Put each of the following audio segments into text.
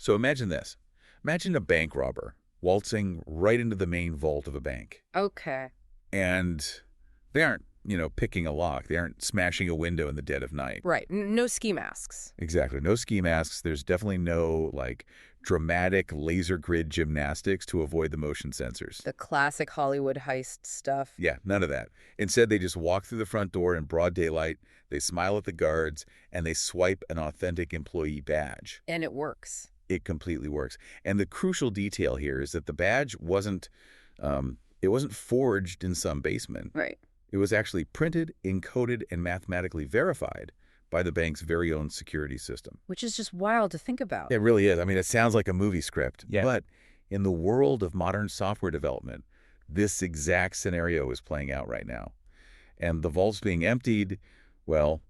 So imagine this. Imagine a bank robber waltzing right into the main vault of a bank. Okay. And they aren't, picking a lock. They aren't smashing a window in the dead of night. Right. No ski masks. Exactly. No ski masks. There's definitely no, dramatic laser grid gymnastics to avoid the motion sensors. The classic Hollywood heist stuff. Yeah, none of that. Instead, they just walk through the front door in broad daylight, they smile at the guards, and they swipe an authentic employee badge. And it works. It completely works. And the crucial detail here is that the badge wasn't forged in some basement. Right. It was actually printed, encoded, and mathematically verified by the bank's very own security system. Which is just wild to think about. It really is. I mean, it sounds like a movie script. Yeah. But in the world of modern software development, this exact scenario is playing out right now. And the vaults being emptied, well,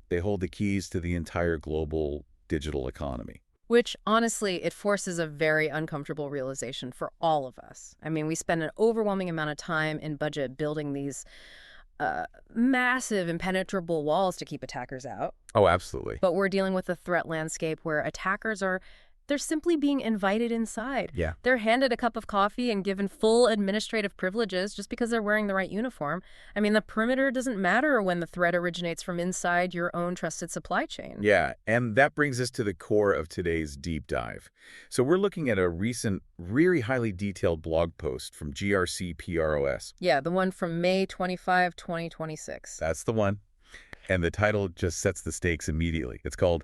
they hold the keys to the entire global digital economy. Which, honestly, it forces a very uncomfortable realization for all of us. I mean, we spend an overwhelming amount of time and budget building these massive, impenetrable walls to keep attackers out. Oh, absolutely. But we're dealing with a threat landscape where attackers they're simply being invited inside. Yeah. They're handed a cup of coffee and given full administrative privileges just because they're wearing the right uniform. I mean, the perimeter doesn't matter when the threat originates from inside your own trusted supply chain. Yeah, and that brings us to the core of today's deep dive. So we're looking at a recent, really highly detailed blog post from GRC PROS. Yeah, the one from May 25, 2026. That's the one. And the title just sets the stakes immediately. It's called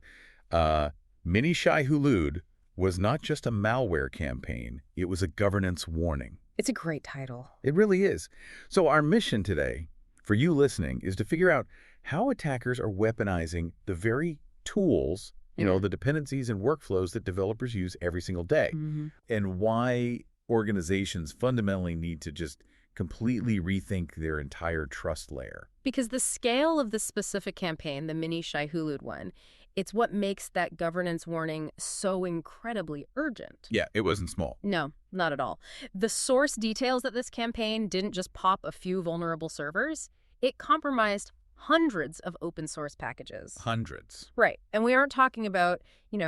Mini Shai-Hulud was not just a malware campaign, it was a governance warning. It's a great title. It really is. So our mission today, for you listening, is to figure out how attackers are weaponizing the very tools, the dependencies and workflows that developers use every single day, and why organizations fundamentally need to just completely rethink their entire trust layer. Because the scale of this specific campaign, the Mini Shai-Hulud one, it's what makes that governance warning so incredibly urgent. Yeah, it wasn't small. No, not at all. The source details that this campaign didn't just pop a few vulnerable servers. It compromised hundreds of open source packages. Hundreds. Right. And we aren't talking about,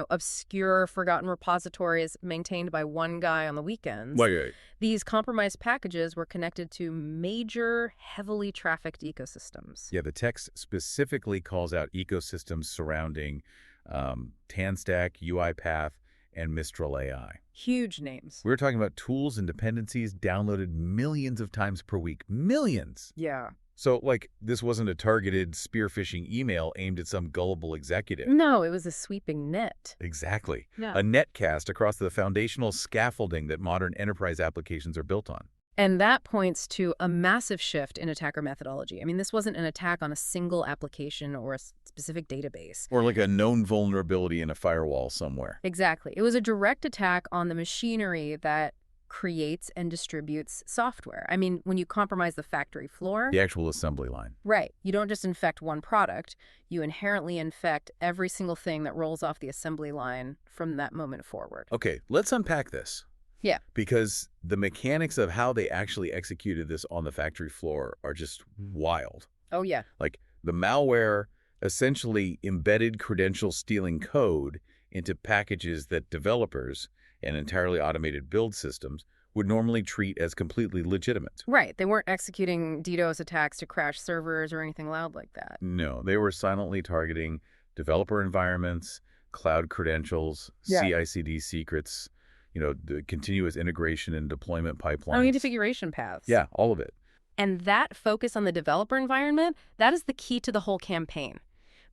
obscure, forgotten repositories maintained by one guy on the weekends. Wait. These compromised packages were connected to major, heavily trafficked ecosystems. Yeah, the text specifically calls out ecosystems surrounding Tanstack, UiPath, and Mistral AI. Huge names. We're talking about tools and dependencies downloaded millions of times per week. Millions! Yeah. So, this wasn't a targeted spear phishing email aimed at some gullible executive. No, it was a sweeping net. Exactly. Yeah. A netcast across the foundational scaffolding that modern enterprise applications are built on. And that points to a massive shift in attacker methodology. I mean, this wasn't an attack on a single application or a specific database. Or like a known vulnerability in a firewall somewhere. Exactly. It was a direct attack on the machinery that creates and distributes software. I mean, when you compromise the factory floor... The actual assembly line. Right. You don't just infect one product. You inherently infect every single thing that rolls off the assembly line from that moment forward. Okay, let's unpack this. Yeah. Because the mechanics of how they actually executed this on the factory floor are just wild. Oh, yeah. The malware essentially embedded credential-stealing code into packages that developers and entirely automated build systems would normally treat as completely legitimate. Right. They weren't executing DDoS attacks to crash servers or anything loud like that. No, they were silently targeting developer environments, cloud credentials, CI/CD secrets, the continuous integration and deployment pipelines. Configuration paths. Yeah, all of it. And that focus on the developer environment, that is the key to the whole campaign.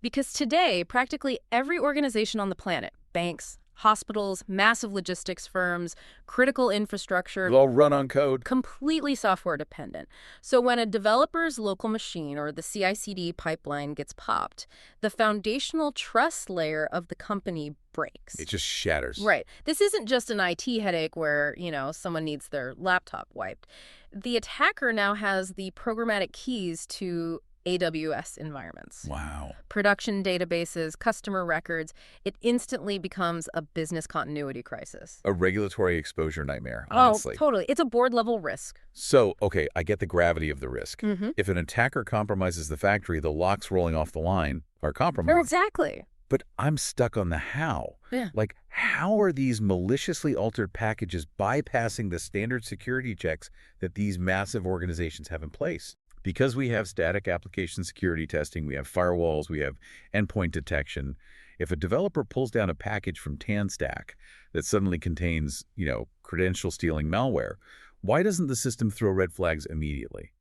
Because today, practically every organization on the planet, banks, hospitals, massive logistics firms, critical infrastructure, It'll all run on code. Completely software dependent. So when a developer's local machine or the CI/CD pipeline gets popped, the foundational trust layer of the company breaks. It just shatters. Right. This isn't just an IT headache where, someone needs their laptop wiped. The attacker now has the programmatic keys to AWS environments. Wow. Production databases, customer records. It instantly becomes a business continuity crisis. A regulatory exposure nightmare, honestly. Oh, totally. It's a board-level risk. So, okay, I get the gravity of the risk. Mm-hmm. If an attacker compromises the factory, the locks rolling off the line are compromised. Exactly. But I'm stuck on the how. Yeah. Like, how are these maliciously altered packages bypassing the standard security checks that these massive organizations have in place? Because we have static application security testing, we have firewalls, we have endpoint detection. If a developer pulls down a package from TanStack that suddenly contains, credential stealing malware, why doesn't the system throw red flags immediately?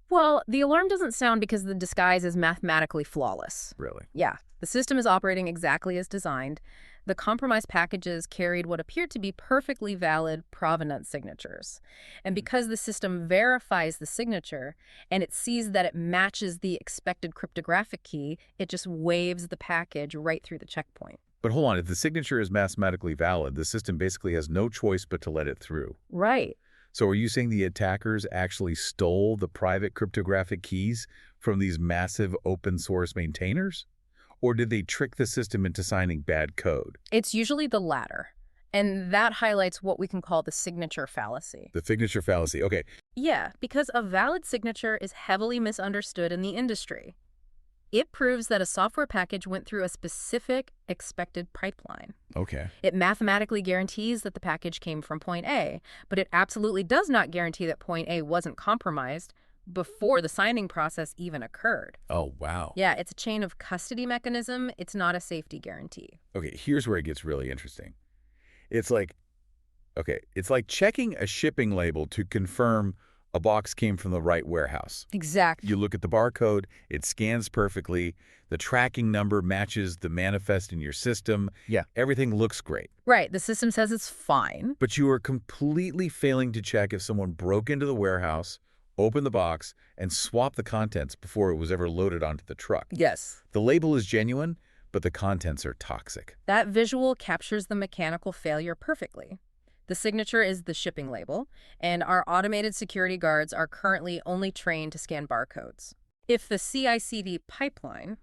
Well, the alarm doesn't sound because the disguise is mathematically flawless. Really? Yeah, the system is operating exactly as designed. The compromised packages carried what appeared to be perfectly valid provenance signatures. And because the system verifies the signature and it sees that it matches the expected cryptographic key, it just waves the package right through the checkpoint. But hold on, if the signature is mathematically valid, the system basically has no choice but to let it through. Right. So are you saying the attackers actually stole the private cryptographic keys from these massive open source maintainers? Or did they trick the system into signing bad code? It's usually the latter. And that highlights what we can call the signature fallacy. The signature fallacy, okay. Yeah, because a valid signature is heavily misunderstood in the industry. It proves that a software package went through a specific expected pipeline. Okay. It mathematically guarantees that the package came from point A, but it absolutely does not guarantee that point A wasn't compromised before the signing process even occurred. Oh, wow. Yeah, it's a chain of custody mechanism. It's not a safety guarantee. Okay, here's where it gets really interesting. It's like checking a shipping label to confirm a box came from the right warehouse. Exactly. You look at the barcode, it scans perfectly, the tracking number matches the manifest in your system. Yeah. Everything looks great. Right, the system says it's fine. But you are completely failing to check if someone broke into the warehouse, opened the box, and swapped the contents before it was ever loaded onto the truck. Yes. The label is genuine, but the contents are toxic. That visual captures the mechanical failure perfectly. The signature is the shipping label, and our automated security guards are currently only trained to scan barcodes. If the CI/CD pipeline,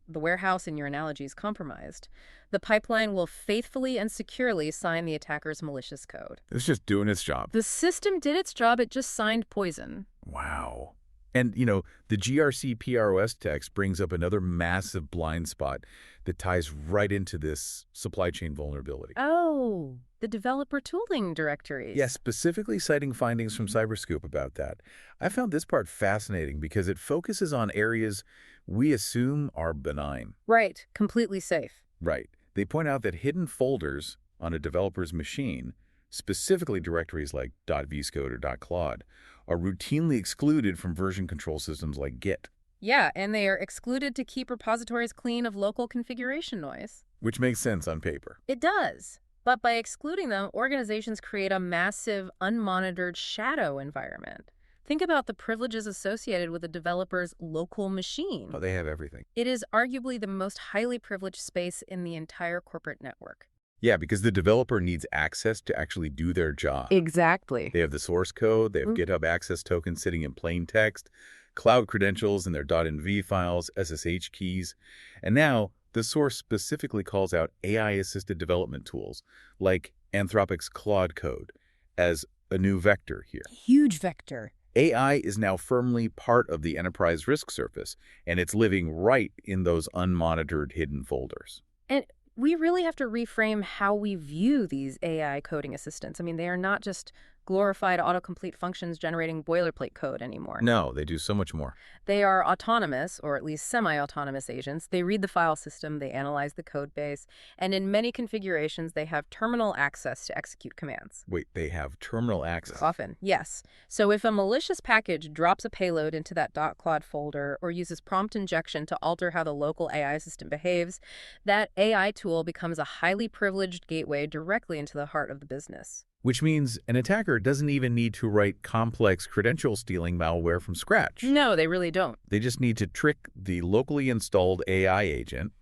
the warehouse in your analogy, is compromised, the pipeline will faithfully and securely sign the attacker's malicious code. It's just doing its job. The system did its job, it just signed poison. Wow. And, the GRC PROS text brings up another massive blind spot that ties right into this supply chain vulnerability. Oh, the developer tooling directories. Yes, specifically citing findings from Cyberscoop about that. I found this part fascinating because it focuses on areas we assume are benign. Right, completely safe. Right. They point out that hidden folders on a developer's machine, specifically directories like .vscode or .claude, are routinely excluded from version control systems like Git. Yeah, and they are excluded to keep repositories clean of local configuration noise. Which makes sense on paper. It does. But by excluding them, organizations create a massive, unmonitored shadow environment. Think about the privileges associated with a developer's local machine. Oh, they have everything. It is arguably the most highly privileged space in the entire corporate network. Yeah, because the developer needs access to actually do their job. Exactly. They have the source code, they have GitHub access tokens sitting in plain text, cloud credentials in their .env files, SSH keys, and now the source specifically calls out AI-assisted development tools like Anthropic's Claude code as a new vector here. Huge vector. AI is now firmly part of the enterprise risk surface, and it's living right in those unmonitored hidden folders. And we really have to reframe how we view these AI coding assistants. I mean, they are not just glorified autocomplete functions generating boilerplate code anymore. No, they do so much more. They are autonomous, or at least semi-autonomous agents. They read the file system, they analyze the code base, and in many configurations, they have terminal access to execute commands. Wait, they have terminal access? Often, yes. So if a malicious package drops a payload into that .claude folder or uses prompt injection to alter how the local AI system behaves, that AI tool becomes a highly privileged gateway directly into the heart of the business. Which means an attacker doesn't even need to write complex credential-stealing malware from scratch. No, they really don't. They just need to trick the locally installed AI agent,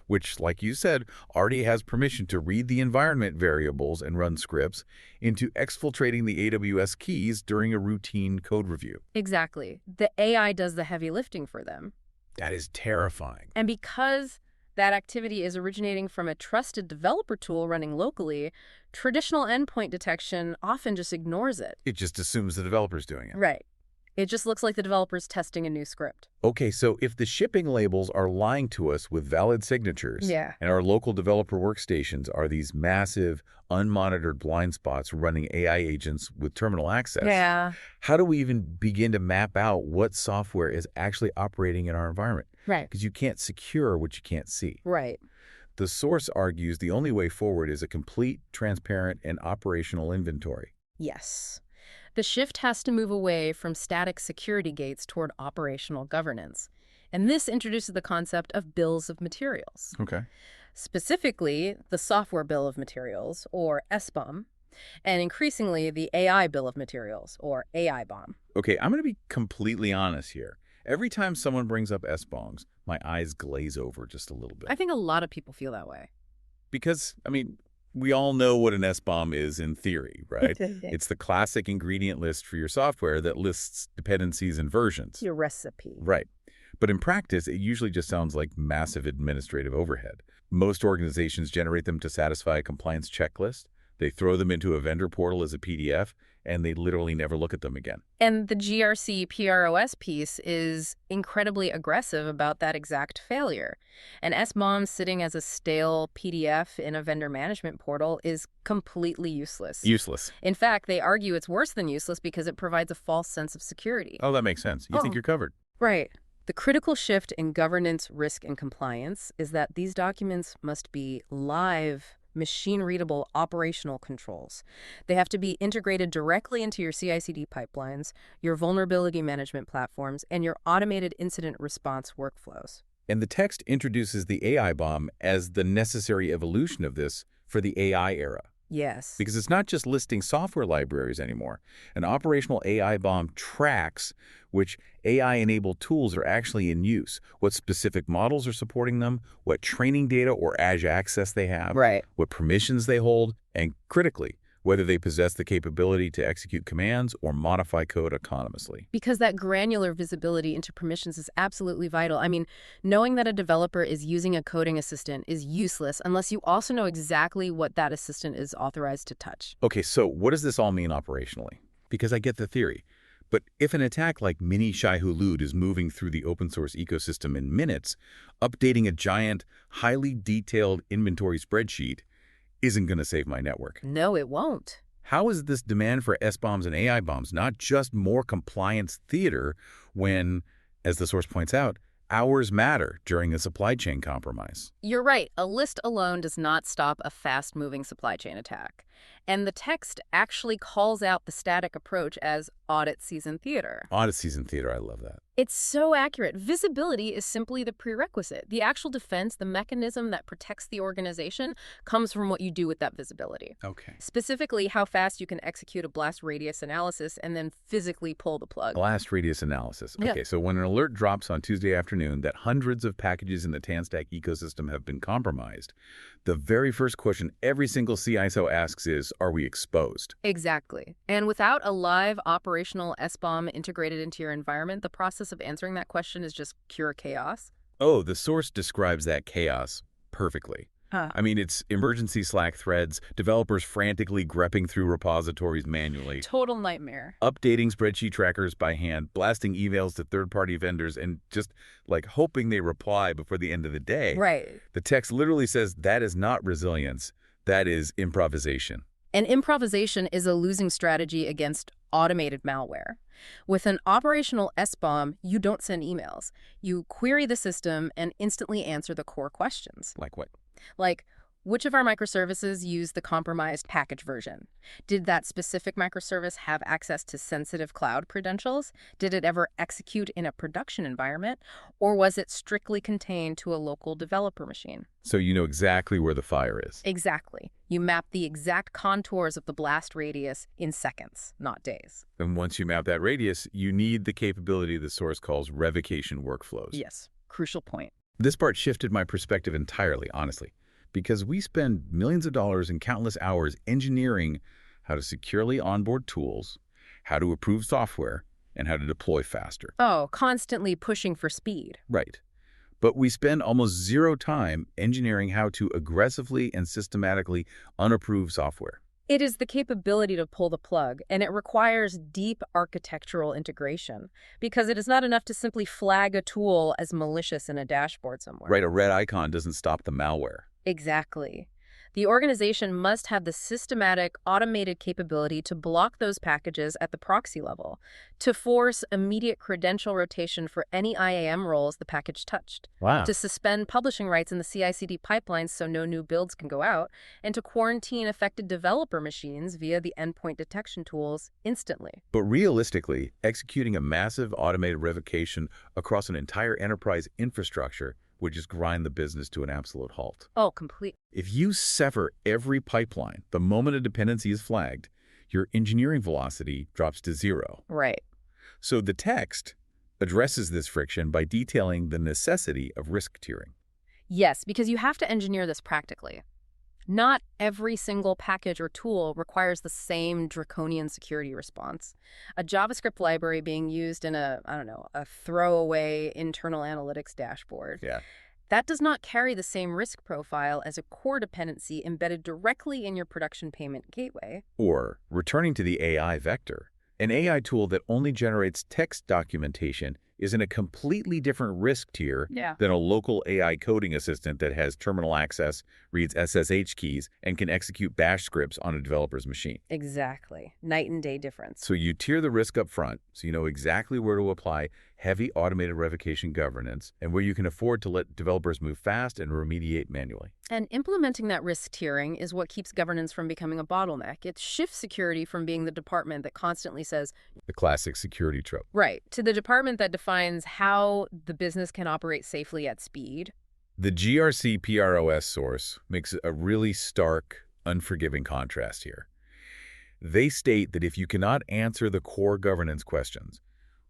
which, like you said, already has permission to read the environment variables and run scripts, into exfiltrating the AWS keys during a routine code review. Exactly. The AI does the heavy lifting for them. That is terrifying. And because that activity is originating from a trusted developer tool running locally, traditional endpoint detection often just ignores it. It just assumes the developer's doing it. Right. It just looks like the developer's testing a new script. Okay, so if the shipping labels are lying to us with valid signatures, Yeah. and our local developer workstations are these massive, unmonitored blind spots running AI agents with terminal access, Yeah. how do we even begin to map out what software is actually operating in our environment? Right. Because you can't secure what you can't see. Right. The source argues the only way forward is a complete, transparent, and operational inventory. Yes. The shift has to move away from static security gates toward operational governance. And this introduces the concept of bills of materials. Okay. Specifically, the software bill of materials, or SBOM, and increasingly the AI bill of materials, or AI bomb. Okay, I'm going to be completely honest here. Every time someone brings up SBOMs, my eyes glaze over just a little bit. I think a lot of people feel that way. Because, we all know what an SBOM is in theory, right? It's the classic ingredient list for your software that lists dependencies and versions. Your recipe. Right. But in practice, it usually just sounds like massive administrative overhead. Most organizations generate them to satisfy a compliance checklist. They throw them into a vendor portal as a PDF, and they literally never look at them again. And the GRC PROS piece is incredibly aggressive about that exact failure. An SBOM sitting as a stale PDF in a vendor management portal is completely useless. Useless. In fact, they argue it's worse than useless because it provides a false sense of security. Oh, that makes sense. You think you're covered. Right. The critical shift in governance, risk, and compliance is that these documents must be live, machine-readable operational controls. They have to be integrated directly into your CI/CD pipelines, your vulnerability management platforms, and your automated incident response workflows. And the text introduces the AI bomb as the necessary evolution of this for the AI era. Yes. Because it's not just listing software libraries anymore. An operational AI bomb tracks which AI-enabled tools are actually in use, what specific models are supporting them, what training data or Azure access they have, Right. what permissions they hold, and critically, whether they possess the capability to execute commands or modify code autonomously. Because that granular visibility into permissions is absolutely vital. Knowing that a developer is using a coding assistant is useless unless you also know exactly what that assistant is authorized to touch. Okay, so what does this all mean operationally? Because I get the theory. But if an attack like Mini Shai-Hulud is moving through the open source ecosystem in minutes, updating a giant, highly detailed inventory spreadsheet isn't going to save my network. No, it won't. How is this demand for SBOMs and AI bombs not just more compliance theater when, as the source points out, hours matter during a supply chain compromise? You're right. A list alone does not stop a fast-moving supply chain attack. And the text actually calls out the static approach as audit season theater. Audit season theater, I love that. It's so accurate. Visibility is simply the prerequisite. The actual defense, the mechanism that protects the organization, comes from what you do with that visibility. Okay. Specifically, how fast you can execute a blast radius analysis and then physically pull the plug. Blast radius analysis. Yeah. Okay, so when an alert drops on Tuesday afternoon that hundreds of packages in the Tanstack ecosystem have been compromised, the very first question every single CISO asks is, are we exposed? Exactly. And without a live operational SBOM integrated into your environment, the process of answering that question is just pure chaos. Oh, the source describes that chaos perfectly. Huh. It's emergency Slack threads, developers frantically grepping through repositories manually, Total nightmare. updating spreadsheet trackers by hand, blasting emails to third-party vendors, and just hoping they reply before the end of the day. Right. The text literally says that is not resilience, that is improvisation. And improvisation is a losing strategy against automated malware. With an operational SBOM, you don't send emails. You query the system and instantly answer the core questions. Like what? Like, which of our microservices use the compromised package version? Did that specific microservice have access to sensitive cloud credentials? Did it ever execute in a production environment? Or was it strictly contained to a local developer machine? So you know exactly where the fire is. Exactly. You map the exact contours of the blast radius in seconds, not days. And once you map that radius, you need the capability the source calls revocation workflows. Yes, crucial point. This part shifted my perspective entirely, honestly, because we spend millions of dollars and countless hours engineering how to securely onboard tools, how to approve software, and how to deploy faster. Oh, constantly pushing for speed. Right. But we spend almost zero time engineering how to aggressively and systematically unapprove software. It is the capability to pull the plug, and it requires deep architectural integration because it is not enough to simply flag a tool as malicious in a dashboard somewhere. Right, a red icon doesn't stop the malware. Exactly. The organization must have the systematic, automated capability to block those packages at the proxy level, to force immediate credential rotation for any IAM roles the package touched, Wow. to suspend publishing rights in the CI/CD pipelines so no new builds can go out, and to quarantine affected developer machines via the endpoint detection tools instantly. But realistically, executing a massive automated revocation across an entire enterprise infrastructure would just grind the business to an absolute halt. Oh, complete. If you sever every pipeline the moment a dependency is flagged, your engineering velocity drops to zero. Right. So the text addresses this friction by detailing the necessity of risk tiering. Yes, because you have to engineer this practically. Not every single package or tool requires the same draconian security response. A JavaScript library being used in a throwaway internal analytics dashboard. Yeah. That does not carry the same risk profile as a core dependency embedded directly in your production payment gateway. Or returning to the AI vector, an AI tool that only generates text documentation is in a completely different risk tier than a local AI coding assistant that has terminal access, reads SSH keys, and can execute bash scripts on a developer's machine. Exactly. Night and day difference. So you tier the risk up front so you know exactly where to apply heavy automated revocation governance and where you can afford to let developers move fast and remediate manually. And implementing that risk tiering is what keeps governance from becoming a bottleneck. It shifts security from being the department that constantly says, the classic security trope. Right, to the department that defines how the business can operate safely at speed. The GRC PROS source makes a really stark, unforgiving contrast here. They state that if you cannot answer the core governance questions,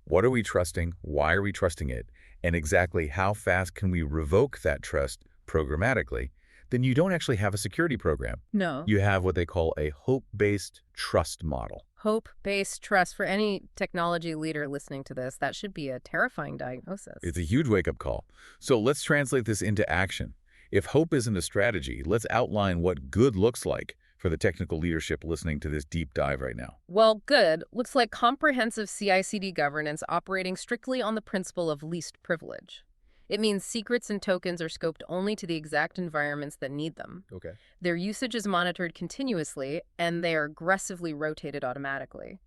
what are we trusting, why are we trusting it, and exactly how fast can we revoke that trust programmatically, then you don't actually have a security program. No. You have what they call a hope-based trust model. Hope-based trust. For any technology leader listening to this, that should be a terrifying diagnosis. It's a huge wake-up call. So let's translate this into action. If hope isn't a strategy, let's outline what good looks like for the technical leadership listening to this deep dive right now. Well, good looks like comprehensive CI/CD governance operating strictly on the principle of least privilege. It means secrets and tokens are scoped only to the exact environments that need them. Okay. Their usage is monitored continuously, and they are aggressively rotated automatically.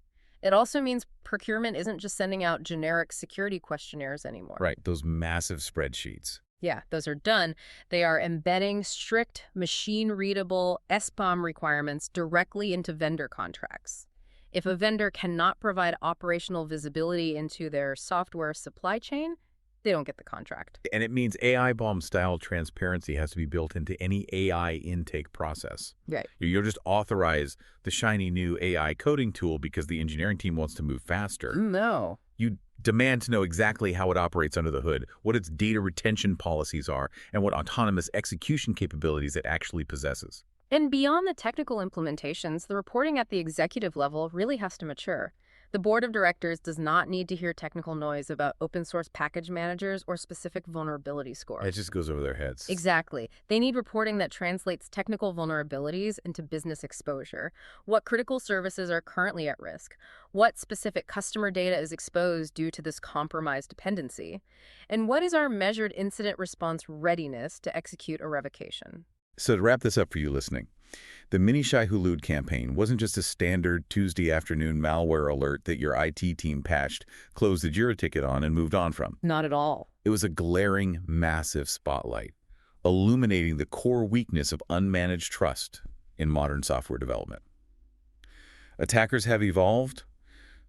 It also means procurement isn't just sending out generic security questionnaires anymore. Right, those massive spreadsheets. Yeah, those are done. They are embedding strict, machine-readable SBOM requirements directly into vendor contracts. If a vendor cannot provide operational visibility into their software supply chain, they don't get the contract. And it means AI bomb-style transparency has to be built into any AI intake process. Right. You don't just authorize the shiny new AI coding tool because the engineering team wants to move faster. No. You demand to know exactly how it operates under the hood, what its data retention policies are, and what autonomous execution capabilities it actually possesses. And beyond the technical implementations, the reporting at the executive level really has to mature. The board of directors does not need to hear technical noise about open source package managers or specific vulnerability scores. It just goes over their heads. Exactly. They need reporting that translates technical vulnerabilities into business exposure. What critical services are currently at risk? What specific customer data is exposed due to this compromised dependency? And what is our measured incident response readiness to execute a revocation? So to wrap this up for you listening, the Mini Shai-Hulud campaign wasn't just a standard Tuesday afternoon malware alert that your IT team patched, closed the Jira ticket on, and moved on from. Not at all. It was a glaring, massive spotlight, illuminating the core weakness of unmanaged trust in modern software development. Attackers have evolved.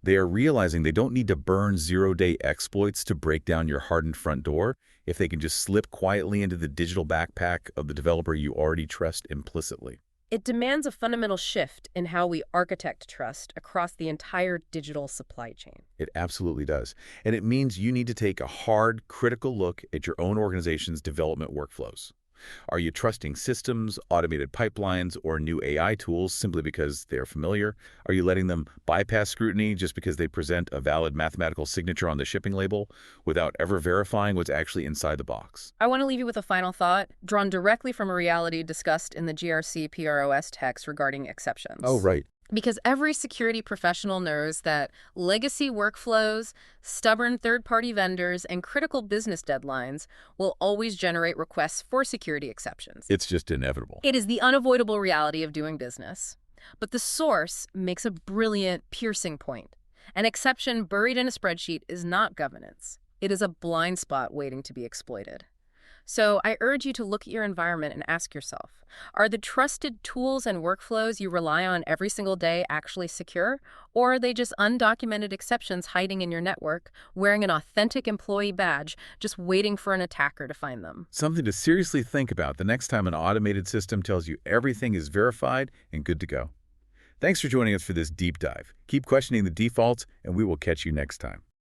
They are realizing they don't need to burn zero-day exploits to break down your hardened front door if they can just slip quietly into the digital backpack of the developer you already trust implicitly. It demands a fundamental shift in how we architect trust across the entire digital supply chain. It absolutely does. And it means you need to take a hard, critical look at your own organization's development workflows. Are you trusting systems, automated pipelines, or new AI tools simply because they're familiar? Are you letting them bypass scrutiny just because they present a valid mathematical signature on the shipping label without ever verifying what's actually inside the box? I want to leave you with a final thought, drawn directly from a reality discussed in the GRC PROS text regarding Oh, exceptions. right. Because every security professional knows that legacy workflows, stubborn third-party vendors, and critical business deadlines will always generate requests for security exceptions. It's just inevitable. It is the unavoidable reality of doing business. But the source makes a brilliant, piercing point. An exception buried in a spreadsheet is not governance. It is a blind spot waiting to be exploited. So I urge you to look at your environment and ask yourself, are the trusted tools and workflows you rely on every single day actually secure? Or are they just undocumented exceptions hiding in your network, wearing an authentic employee badge, just waiting for an attacker to find them? Something to seriously think about the next time an automated system tells you everything is verified and good to go. Thanks for joining us for this deep dive. Keep questioning the defaults, and we will catch you next time.